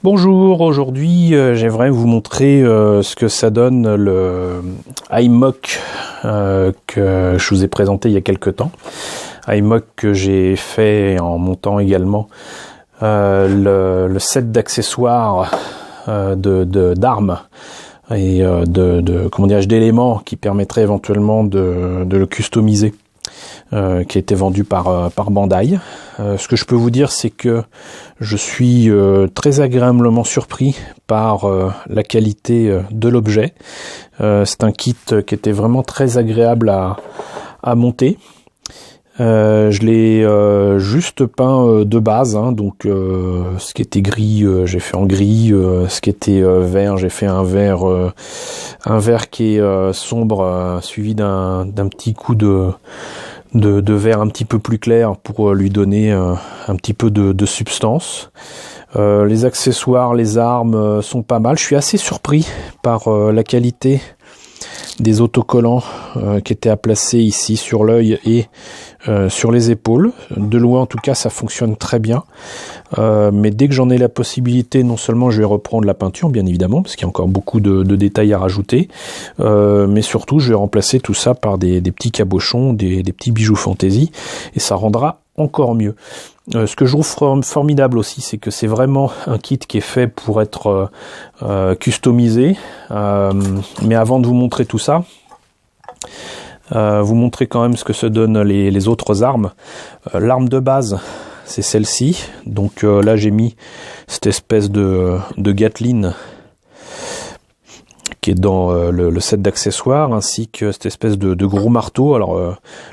Bonjour, aujourd'hui j'aimerais vous montrer ce que ça donne le iMock que je vous ai présenté il y a quelques temps. iMock que j'ai fait en montant également le set d'accessoires d'armes et d'éléments qui permettraient éventuellement de le customiser. Qui a été vendu par Bandai. Ce que je peux vous dire, c'est que je suis très agréablement surpris par la qualité de l'objet. C'est un kit qui était vraiment très agréable à monter. Je l'ai juste peint de base, hein, donc ce qui était gris, j'ai fait en gris, ce qui était vert, j'ai fait un vert qui est sombre, suivi d'un petit coup de vert un petit peu plus clair pour lui donner un petit peu de substance. Les accessoires, les armes sont pas mal. Je suis assez surpris par la qualité des autocollants qui étaient à placer ici sur l'œil et sur les épaules. De loin en tout cas ça fonctionne très bien, mais dès que j'en ai la possibilité, non seulement je vais reprendre la peinture bien évidemment parce qu'il y a encore beaucoup de détails à rajouter, mais surtout je vais remplacer tout ça par des petits cabochons, des petits bijoux fantaisie, et ça rendra encore mieux. Ce que je trouve formidable aussi, c'est que c'est vraiment un kit qui est fait pour être customisé, mais avant de vous montrer tout ça, vous montrer quand même ce que se donnent les autres armes. L'arme de base, c'est celle-ci. Donc là, j'ai mis cette espèce de Gatling qui est dans le set d'accessoires, ainsi que cette espèce de gros marteau. Alors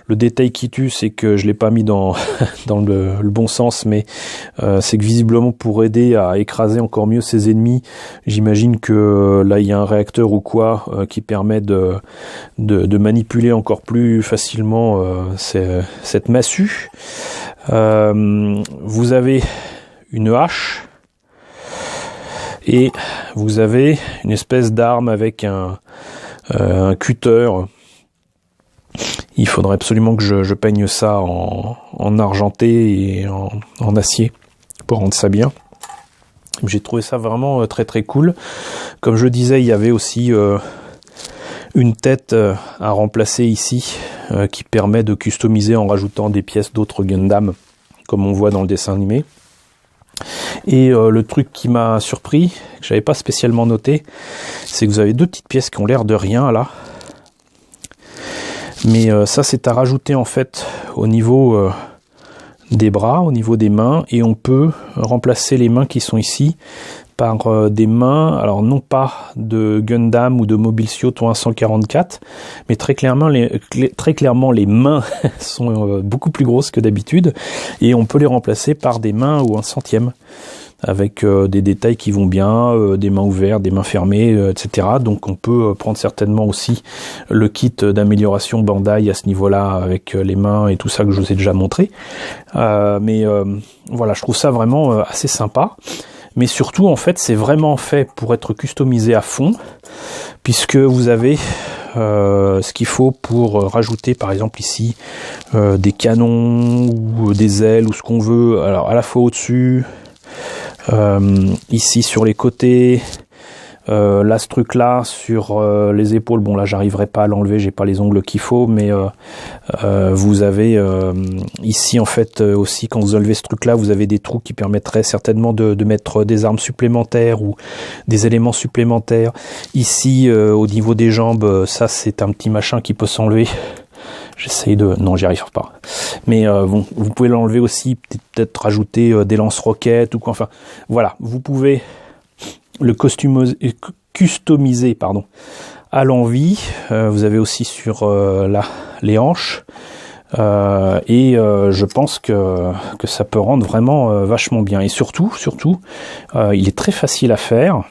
le détail qui tue, c'est que je l'ai pas mis dans le bon sens, mais c'est que visiblement pour aider à écraser encore mieux ses ennemis, j'imagine que là il y a un réacteur ou quoi qui permet de manipuler encore plus facilement cette massue. Vous avez une hache. Et vous avez une espèce d'arme avec un cutter. Il faudrait absolument que je peigne ça en argenté et en acier pour rendre ça bien. J'ai trouvé ça vraiment très très cool. Comme je disais, il y avait aussi une tête à remplacer ici qui permet de customiser en rajoutant des pièces d'autres Gundam, comme on voit dans le dessin animé. Et le truc qui m'a surpris, que j'avais pas spécialement noté, c'est que vous avez deux petites pièces qui ont l'air de rien là. Mais ça c'est à rajouter en fait au niveau des bras, au niveau des mains, et on peut remplacer les mains qui sont ici par des mains, alors non pas de Gundam ou de Mobile Suit 144, mais très clairement les mains sont beaucoup plus grosses que d'habitude, et on peut les remplacer par des mains ou un centième, avec des détails qui vont bien, des mains ouvertes, des mains fermées, etc. Donc on peut prendre certainement aussi le kit d'amélioration Bandai à ce niveau-là, avec les mains et tout ça que je vous ai déjà montré. Mais voilà, je trouve ça vraiment assez sympa. Mais surtout, en fait, c'est vraiment fait pour être customisé à fond, puisque vous avez ce qu'il faut pour rajouter, par exemple ici, des canons ou des ailes ou ce qu'on veut. Alors à la fois au-dessus, ici sur les côtés, là ce truc là sur les épaules, bon là j'arriverai pas à l'enlever, j'ai pas les ongles qu'il faut, mais vous avez ici en fait aussi, quand vous enlevez ce truc là, vous avez des trous qui permettraient certainement de mettre des armes supplémentaires ou des éléments supplémentaires. Ici au niveau des jambes, ça c'est un petit machin qui peut s'enlever. J'essaye de... Non, j'y arrive pas. Mais bon, vous pouvez l'enlever aussi, peut-être rajouter des lance-roquettes ou quoi. Enfin, voilà, vous pouvez le customiser à l'envie. Vous avez aussi sur les hanches. Et je pense que ça peut rendre vraiment vachement bien. Et surtout, il est très facile à faire.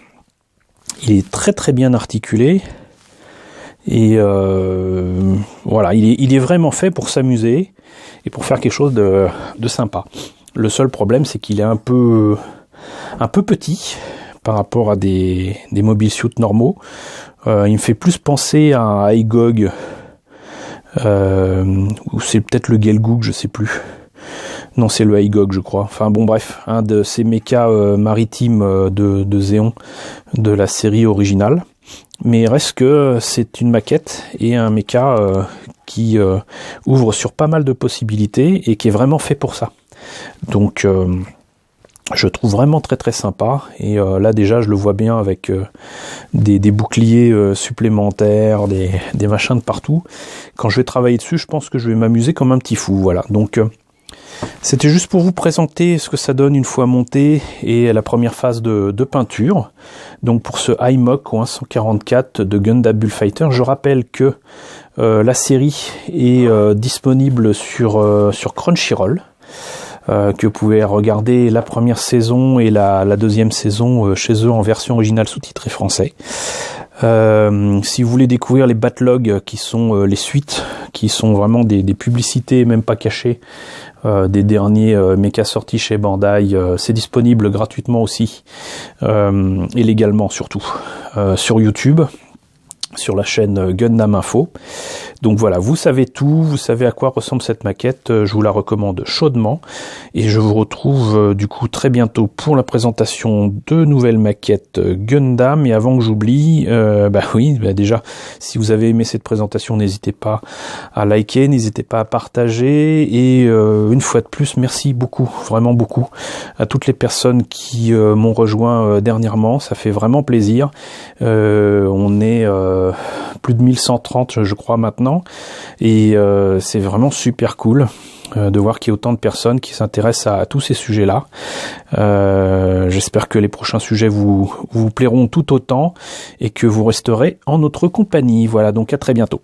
Il est très très bien articulé. Et voilà, il est vraiment fait pour s'amuser et pour faire quelque chose de sympa. Le seul problème, c'est qu'il est un peu petit par rapport à des Mobile Suit normaux. Il me fait plus penser à un iGog, ou c'est peut-être le Gelgoog, je sais plus. Non, c'est le Aigog, je crois. Enfin bon, bref, un de ces mechas maritimes de Zéon de la série originale. Mais reste que c'est une maquette et un mecha qui ouvre sur pas mal de possibilités et qui est vraiment fait pour ça. Donc je trouve vraiment très très sympa, et là déjà je le vois bien avec des boucliers supplémentaires, des machins de partout. Quand je vais travailler dessus, je pense que je vais m'amuser comme un petit fou, voilà. Donc c'était juste pour vous présenter ce que ça donne une fois monté et la première phase de peinture. Donc pour ce iMock au 144 de Gundam Bullfighter, je rappelle que la série est disponible sur Crunchyroll. Que vous pouvez regarder la première saison et la deuxième saison chez eux en version originale sous-titrée français. Si vous voulez découvrir les backlogs qui sont les suites, qui sont vraiment des publicités même pas cachées des derniers mechas sortis chez Bandai, c'est disponible gratuitement aussi et légalement surtout sur YouTube, sur la chaîne Gundam Info. Donc voilà, vous savez tout, vous savez à quoi ressemble cette maquette, je vous la recommande chaudement, et je vous retrouve du coup très bientôt pour la présentation de nouvelles maquettes Gundam. Et avant que j'oublie, déjà, si vous avez aimé cette présentation, n'hésitez pas à liker, n'hésitez pas à partager, et une fois de plus, merci beaucoup, vraiment beaucoup, à toutes les personnes qui m'ont rejoint dernièrement, ça fait vraiment plaisir. On est plus de 1130 je crois maintenant, et c'est vraiment super cool de voir qu'il y a autant de personnes qui s'intéressent à tous ces sujets-là. J'espère que les prochains sujets vous plairont tout autant et que vous resterez en notre compagnie. Voilà, donc à très bientôt.